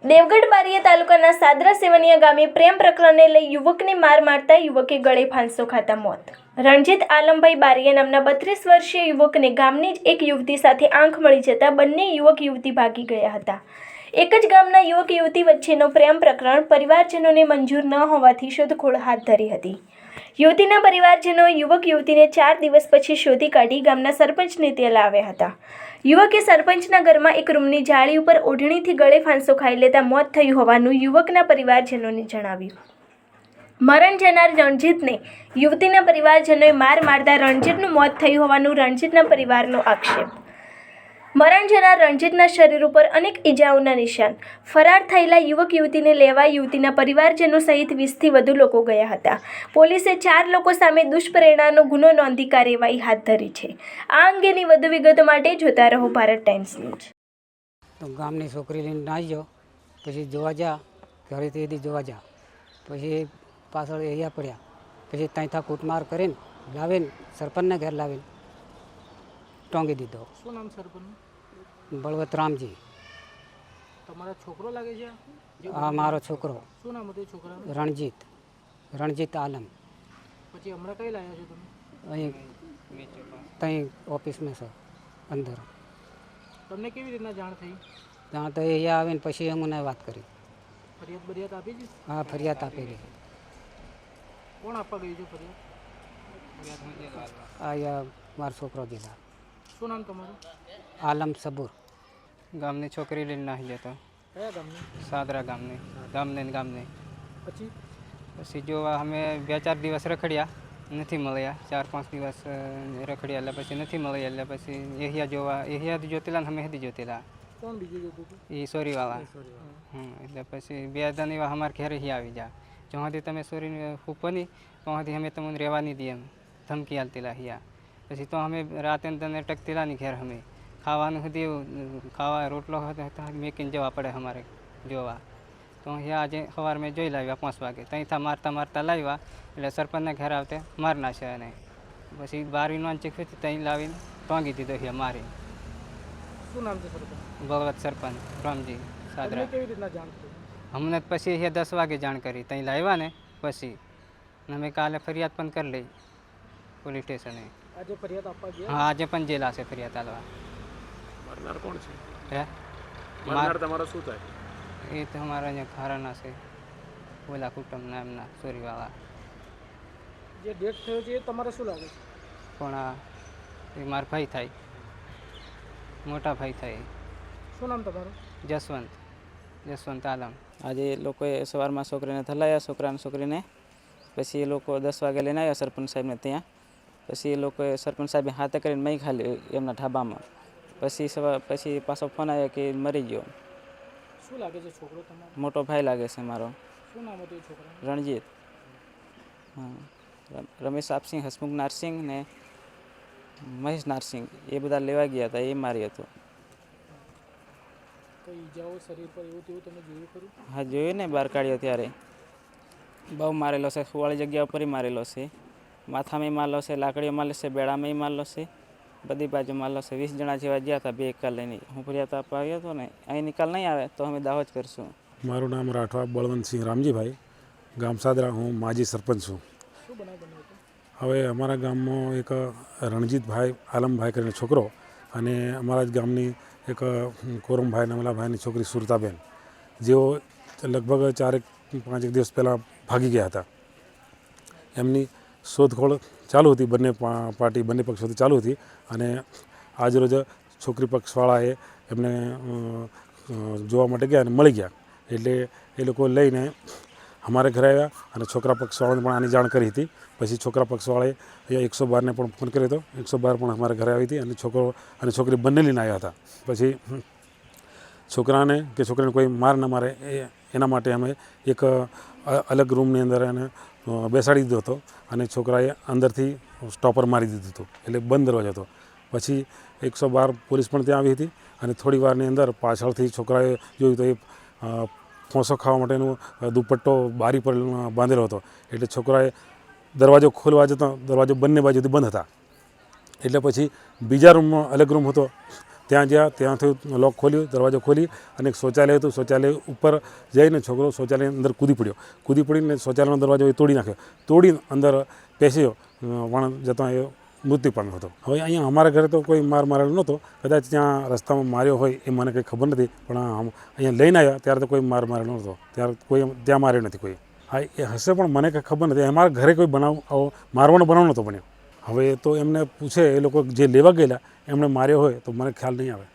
દેવગઢ બારિયા તાલુકાના સાદરા સેવનિયા ગામે પ્રેમ પ્રકરણને લઈ યુવકને માર મારતા યુવકે ગળે ફાંસો ખાતા મોત। રણજીત આલમભાઈ બારિયા નામના 32 વર્ષીય યુવકને ગામની જ એક યુવતી સાથે આંખ મળી જતા બંને યુવક યુવતી ભાગી ગયા હતા। એક જ ગામના યુવક યુવતી વચ્ચેનો પ્રેમ પ્રકરણ પરિવારજનોને મંજૂર ન હોવાથી શોધખોળ હાથ ધરી હતી। યુવતીના પરિવારજનોએ યુવક યુવતીને 4 દિવસ પછી શોધી કાઢી ગામના સરપંચને ત્યાં લાવ્યા હતા। યુવકે સરપંચના ઘરમાં એક રૂમની જાળી ઉપર ઓઢણીથી ગળે ફાંસો ખાઈ લેતા મોત થયું હોવાનું યુવકના પરિવારજનોને જણાવ્યું। મરણ જનાર રણજીતને યુવતીના પરિવારજનોએ માર મારતા રણજીતનું મોત થયું હોવાનું રણજીતના પરિવારનો આક્ષેપ। મરણ જનાર રણજીતના શરીર ઉપર અનેક ઈજાઓના નિશાન। ફરાર થયેલા યુવક યુવતીને લેવા યુવતીના પરિવારજનો સહિત 20થી વધુ લોકો ગયા હતા। પોલીસે 4 લોકો સામે દુષ્પ્રેરણાનો ગુનો નોંધી કાર્યવાહી હાથ ધરી છે। આ અંગેની વધુ વિગતો માટે જોતા રહો ભારત ટાઈમ્સ ન્યૂઝ। તો ગામની છોકરી લઈને આવી જાઓ, પછી જોવા જા, ઘરેથી જોવા જા, પછી પાછળ અહીંયા પડ્યા, પછી ત્યાંથી કૂટમાર કરીને લાવીને સરપંચને ઘેર લાવીને ટોંગી દીધો। શું નામ સરપંચનું? બળવત રામજી। તમારો છોકરો લાગે છે? આ મારો છોકરો। શું નામ હતું છોકરાનું? રણજીત આલમ। પછી હમણાં કઈ લાવ્યા છો તમે? અહીં ત્યાં ઓફિસમાં છે અંદર। તમને કેવી રીતના જાણ થઈ? ત્યાં તો અહીંયા આવીને પછી અમને વાત કરી। ફરિયાદ આપી છે? હા, ફરિયાદ આપેલી। કોણ આપવા ગયું છે ફરિયાદ? અહીંયા મારો છોકરો દીધા। શું નામ તમારું? આલમ સબૂર। ગામની છોકરી લઈને નાહી જતો। કયા ગામની? સાદરા ગામની। પછી જોવા અમે 2-4 દિવસ રખડ્યા, નથી મળ્યા। 4-5 દિવસ રખડ્યા એટલે પછી નથી મળ્યા, એટલે પછી એહિયા જોવા, એહિયા જોતેલા ને અમે હેદી જોતેલા। કોણ બીજું જોતું હતું? એ સોરીવાળા। એટલે પછી 2 દિન એવા અમારા ઘરે અહીં આવી જા, જ્યાંથી તમે સોરીને ઉપર નહીં ત્યાંથી અમે તમને રહેવા નહીં દઈએ એમ ધમકી આલતેલા અહીંયા। પછી તો અમે રાતે તને ટકતેલા નહીં ઘેર, અમે ખાવાનું સુધી ખાવા રોટલો મેકીને જવા પડે અમારે જોવા। તો અહીંયા આજે સવારે મેં જોઈ લાવ્યા 5 વાગે, ત્યાંથી મારતા લાવ્યા એટલે સરપંચના ઘેર આવતે માર નાખ્યા એને। પછી બારી નોંચી ખુશી ત્યાં લાવીને ટોંગી દીધો અહીંયા મારી। શું નામ છે સરપંચ? બળવત સરપંચ રામજી સાદરા। કેવી રીતના જાણ થઈ? અમને પછી અહીંયા 10 વાગે જાણ કરી, ત્યાં લાવ્યા ને પછી અમે કાલે ફરિયાદ પણ કરી લઈ પોલીસ સ્ટેશને। આજે ફરિયાદ આપવા ગયા? હા, આજે પણ જેલ હશે ફરિયાદ આલવા। મારનાર કોણ છે? હે મારનાર તમારો શું થાય? એ તો અમારા અહીંયા ખારાના છે, ઓલા કુટુંબના એમના સોરીવાળા। જે ડેથ થયો છે એ તમારે શું લાગે છે? પણ એ મારા ભાઈ થાય, મોટા ભાઈ થાય। શું નામ તમારું? જસવંત આલમ। આજે લોકોએ સવારમાં છોકરીને થલાયા, છોકરીને પછી એ લોકો 10 વાગે લઈને આવ્યા સરપંચ સાહેબને ત્યાં। પછી એ લોકોએ સરપંચ સાહેબે હાથે કરીને મહી ખાલી એમના ઢાબામાં। પછી પાછો ફોન આવ્યો કે મરી ગયો। શું લાગે છે છોકરો તમારો? મોટો ભાઈ લાગે છે મારો, શું નામ હતું એ છોકરાનું? રણજીત। હા, રમેશ આપસિંહ, હસમુખ નારસિંહ ને મહેશ નારસિંહ એ બધા લેવા ગયા હતા, એ મારી હતો। કોઈ ઈજાઓ શરીર પર એવું તેવું તમે જોયું ખરું? હા, જોયું ને, બહાર કાઢ્યો ત્યારે બહુ મારેલો છે, સુવાળી જગ્યા ઉપર મારેલો છે, માથામાં મારેલો છે, લાકડીઓ મારેલો છે, બેડામાં મારેલો છે, બધી બાજુ મારેલો છે। 20 જણા જેવા ગયા હતા, 2 એકલ લઈને। હું ફરિયાદ આપવા આવ્યો હતો ને, અહીં નિકાલ નહીં આવે તો અમે દાવો જ કરશું। મારું નામ રાઠવા બળવંતસિંહ રામજીભાઈ, ગામ સાદરા, હું માજી સરપંચ છું। શું બનાવ બન્યો હતો? હવે અમારા ગામમાં એક રણજીતભાઈ આલમભાઈ કરીને છોકરો અને અમારા જ ગામની એક કોરમભાઈ નામલા ભાઈની છોકરી સુરતાબેન, જેઓ લગભગ 4-5 દિવસ પહેલાં ભાગી ગયા હતા। એમની શોધખોળ ચાલુ હતી, બંને પક્ષોથી ચાલુ હતી અને આજરોજ છોકરી પક્ષવાળાએ એમને જોવા માટે ગયા અને મળી ગયા। એટલે એ લોકો લઈને અમારે ઘરે આવ્યા અને છોકરા પક્ષવાળાને પણ આની જાણ કરી હતી। પછી છોકરા પક્ષવાળાએ અહીંયા 112ને પણ ફોન કર્યો હતો, 112 પણ અમારે ઘરે આવી હતી અને છોકરો અને છોકરી બંને લઈને આવ્યા હતા। પછી છોકરાને કે છોકરીને કોઈ માર ન મારે એના માટે અમે એક અલગ રૂમની અંદર એને બેસાડી દીધો હતો અને છોકરાએ અંદરથી સ્ટોપર મારી દીધું હતું, એટલે બંધ દરવાજો હતો। પછી 112 પોલીસ પણ ત્યાં આવી હતી અને થોડી વારની અંદર પાછળથી છોકરાએ જોયું તો એ ફોંસો ખાવા માટેનો દુપટ્ટો બારી પર બાંધેલો હતો, એટલે છોકરાએ દરવાજો ખોલવા જતો દરવાજો બંને બાજુથી બંધ હતા। એટલે પછી બીજા રૂમમાં અલગ રૂમ હતો, ત્યાં જ્યાં ત્યાંથી લોક ખોલ્યું, દરવાજો ખોલી અને એક શૌચાલય હતું, શૌચાલય ઉપર જઈને છોકરો શૌચાલય અંદર કૂદી પડીને શૌચાલયનો દરવાજો એ તોડી નાખ્યો, તોડીને અંદર પેસ્યો પણ જતાં એ મૃત્યુ પામ્યો હતો. હવે અહીંયા અમારા ઘરે તો કોઈ મારેલો નહોતો, કદાચ ત્યાં રસ્તામાં માર્યો હોય એ મને કંઈ ખબર નથી, પણ અહીંયા લઈને આવ્યા ત્યારે તો કોઈ મારેલો નહોતો, ત્યારે કોઈ ત્યાં માર્યો નથી કોઈ. હા એ હશે પણ મને કંઈ ખબર નથી. અમારા ઘરે કોઈ બનાવ આવો મારવાનો બનાવ નહોતો બન્યો. હવે તો એમને પૂછે, એ લોકો જે લેવા ગયેલા એમણે માર્યો હોય તો મને ખ્યાલ નહીં આવે.